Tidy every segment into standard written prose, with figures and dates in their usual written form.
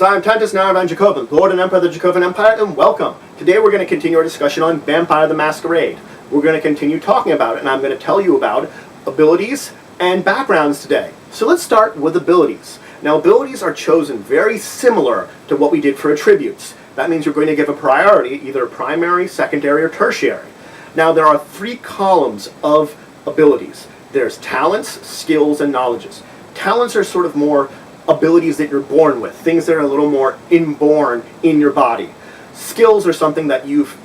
Greetings, I am Titus Naravan Dracovin, Lord and Emperor of the Dracovin Empire, and welcome! Today we're going to continue our discussion on Vampire the Masquerade. We're going to continue talking about it, and I'm going to tell you about abilities and backgrounds today. So let's start with abilities. Now, abilities are chosen very similar to what we did for attributes. That means you're going to give a priority, either primary, secondary, or tertiary. Now, there are 3 columns of abilities. There's talents, skills, and knowledges. Talents are sort of more abilities that you're born with, things that are a little more inborn in your body. Skills are something that you've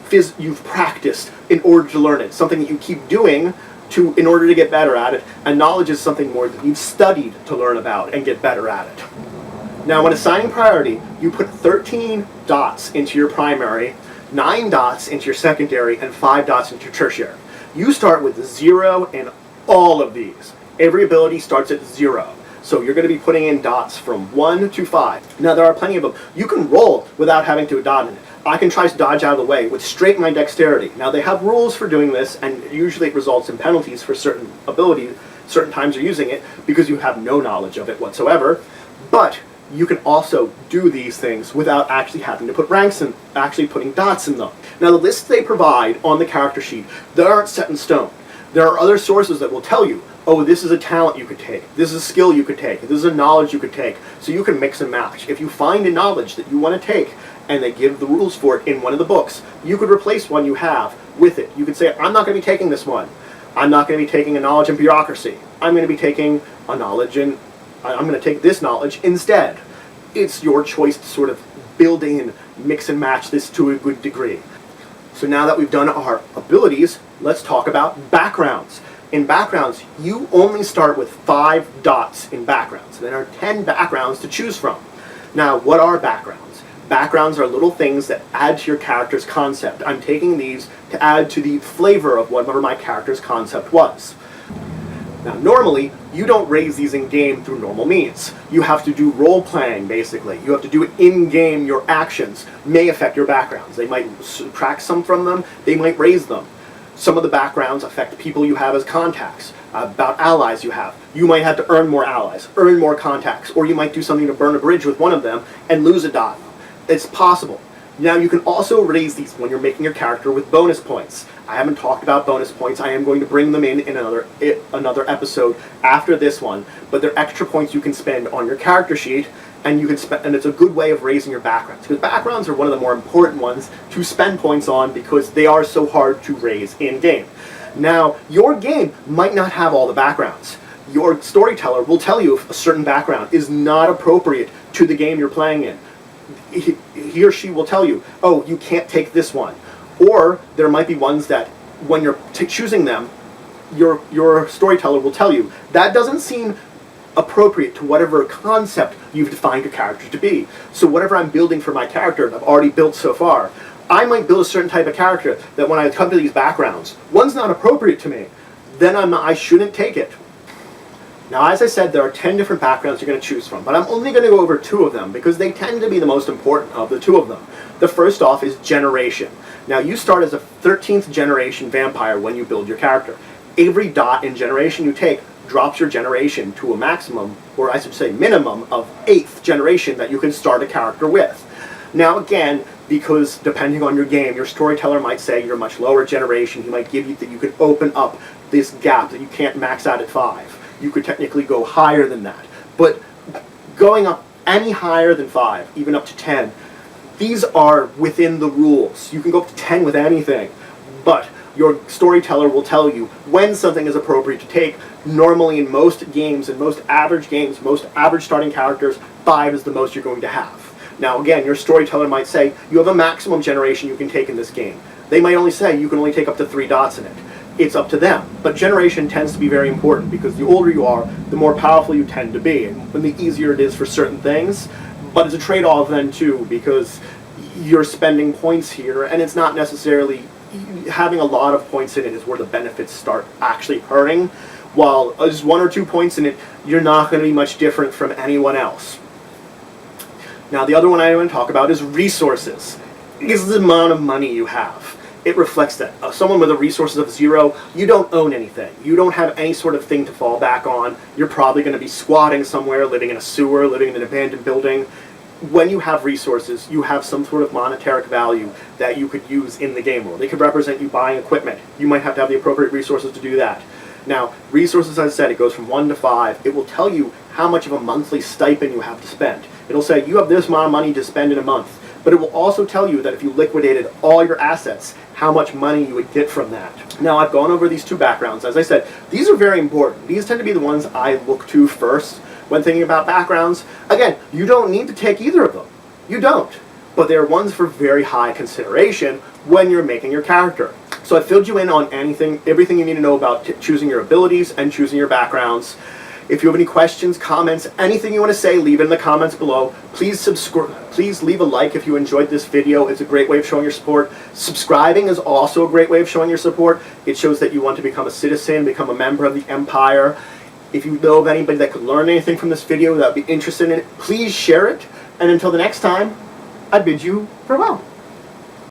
practiced in order to learn it, something that you keep doing in order to get better at it, and knowledge is something more that you've studied to learn about and get better at it. Now, when assigning priority, you put 13 dots into your primary, 9 dots into your secondary, and 5 dots into your tertiary. You start with 0 in all of these. Every ability starts at 0. So you're going to be putting in dots from 1 to 5. Now, there are plenty of them. You can roll without having to dot in it. I can try to dodge out of the way with straight my dexterity. Now, they have rules for doing this, and usually it results in penalties for certain abilities, certain times you're using it, because you have no knowledge of it whatsoever. But you can also do these things without actually having to put ranks in, actually putting dots in them. Now, the lists they provide on the character sheet, they aren't set in stone. There are other sources that will tell you, oh, this is a talent you could take, this is a skill you could take, this is a knowledge you could take, so you can mix and match. If you find a knowledge that you want to take, and they give the rules for it in one of the books, you could replace one you have with it. You could say, I'm not going to be taking this one. I'm not going to be taking a knowledge in bureaucracy. I'm going to be taking a knowledge in, I'm going to take this knowledge instead. It's your choice to sort of build in, mix and match this to a good degree. So now that we've done our abilities, let's talk about backgrounds. In backgrounds, you only start with 5 dots in backgrounds. There are 10 backgrounds to choose from. Now, what are backgrounds? Backgrounds are little things that add to your character's concept. I'm taking these to add to the flavor of whatever my character's concept was. Now, normally, you don't raise these in-game through normal means. You have to do role-playing, basically. You have to do it in-game. Your actions may affect your backgrounds. They might subtract some from them. They might raise them. Some of the backgrounds affect people you have as contacts, about allies you have. You might have to earn more allies, earn more contacts, or you might do something to burn a bridge with one of them and lose a dot. It's possible. Now, you can also raise these when you're making your character with bonus points. I haven't talked about bonus points. I am going to bring them in another episode after this one, but they're extra points you can spend on your character sheet, and you can and it's a good way of raising your backgrounds, because backgrounds are one of the more important ones to spend points on because they are so hard to raise in-game. Now, your game might not have all the backgrounds. Your storyteller will tell you if a certain background is not appropriate to the game you're playing in. He or she will tell you, oh, you can't take this one. Or there might be ones that when you're choosing them, your storyteller will tell you, that doesn't seem appropriate to whatever concept you've defined your character to be. So whatever I'm building for my character that I've already built so far, I might build a certain type of character that when I come to these backgrounds, one's not appropriate to me, then I shouldn't take it. Now, as I said, there are 10 different backgrounds you're going to choose from, but I'm only going to go over 2 of them because they tend to be the most important of the 2 of them. The first off is generation. Now, you start as a 13th generation vampire when you build your character. Every dot in generation you take drops your generation to a maximum, or I should say minimum, of 8th generation that you can start a character with. Now, again, because depending on your game, your storyteller might say you're much lower generation. He might give you that you could open up this gap that you can't max out at 5. You could technically go higher than that. But going up any higher than 5, even up to 10, these are within the rules. You can go up to 10 with anything, but your storyteller will tell you when something is appropriate to take. Normally in most games, most average starting characters, 5 is the most you're going to have. Now again, your storyteller might say you have a maximum generation you can take in this game. They might only say you can only take up to 3 dots in it. It's up to them. But generation tends to be very important because the older you are, the more powerful you tend to be, and the easier it is for certain things. But it's a trade-off then too, because you're spending points here, and it's not necessarily having a lot of points in it is where the benefits start actually hurting. While just 1 or 2 points in it, you're not going to be much different from anyone else. Now, the other one I want to talk about is resources. Is the amount of money you have. It reflects that. Someone with a resources of 0, you don't own anything. You don't have any sort of thing to fall back on. You're probably going to be squatting somewhere, living in a sewer, living in an abandoned building. when you have resources, you have some sort of monetary value that you could use in the game world. It could represent you buying equipment. You might have to have the appropriate resources to do that. Now, resources, as I said, it goes from 1 to 5. It will tell you how much of a monthly stipend you have to spend. It'll say you have this amount of money to spend in a month, but it will also tell you that if you liquidated all your assets, how much money you would get from that. Now, I've gone over these 2 backgrounds. As I said, these are very important. These tend to be the ones I look to first when thinking about backgrounds. Again, you don't need to take either of them. You don't. But they're ones for very high consideration when you're making your character. So I filled you in on everything you need to know about choosing your abilities and choosing your backgrounds. If you have any questions, comments, anything you want to say, leave it in the comments below. Please leave a like if you enjoyed this video. It's a great way of showing your support. Subscribing is also a great way of showing your support. It shows that you want to become a citizen, become a member of the Empire. If you know of anybody that could learn anything from this video that would be interested in it, please share it. And until the next time, I bid you farewell.